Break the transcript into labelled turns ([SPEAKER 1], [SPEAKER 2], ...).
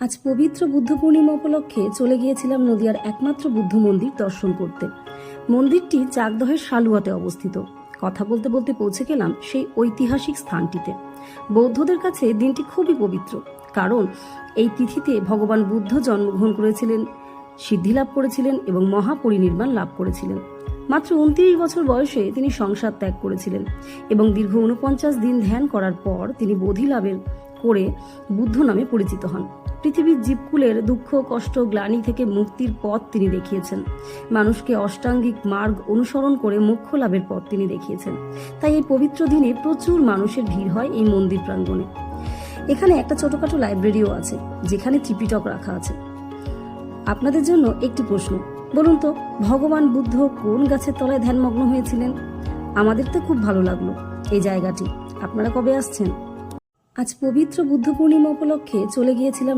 [SPEAKER 1] আজ পবিত্র বুদ্ধ পূর্ণিমা উপলক্ষে চলে গিয়েছিলাম নদিয়ার একমাত্র বুদ্ধ মন্দির দর্শন করতে। মন্দিরটি চাকদহের সালুয়াতে অবস্থিত। কথা বলতে বলতে পৌঁছে গেলাম সেই ঐতিহাসিক স্থানটিতে। বৌদ্ধদের কাছে দিনটি খুবই পবিত্র, কারণ এই তিথিতে ভগবান বুদ্ধ জন্মগ্রহণ করেছিলেন, সিদ্ধিলাভ করেছিলেন এবং মহাপরিনির্বাণ লাভ করেছিলেন। মাত্র 29 বছর বয়সে তিনি সংসার ত্যাগ করেছিলেন এবং দীর্ঘ 49 দিন ধ্যান করার পর তিনি বোধি লাভের করে বুদ্ধ নামে পরিচিত হন। পৃথিবীর জীবকুলের দুঃখ, কষ্ট, গ্লানি থেকে মুক্তির পথ তিনি দেখিয়েছেন। মানুষকে অষ্টাঙ্গিক মার্গ অনুসরণ করে মোক্ষ লাভের পথ তিনি দেখিয়েছেন। তাই এই পবিত্র দিনে প্রচুর মানুষের ভিড় হয় এই মন্দির প্রাঙ্গণে। এখানে একটা ছোটখাটো লাইব্রেরিও আছে, যেখানে ত্রিপিটক রাখা আছে। আপনাদের জন্য একটি প্রশ্ন, বলুন তো, ভগবান বুদ্ধ কোন গাছের তলায় ধ্যানমগ্ন হয়েছিলেন? আমাদের তো খুব ভালো লাগলো এই জায়গাটি। আপনারা কবে আসছেন? আজ পবিত্র বুদ্ধ পূর্ণিমা উপলক্ষে চলে গিয়েছিলাম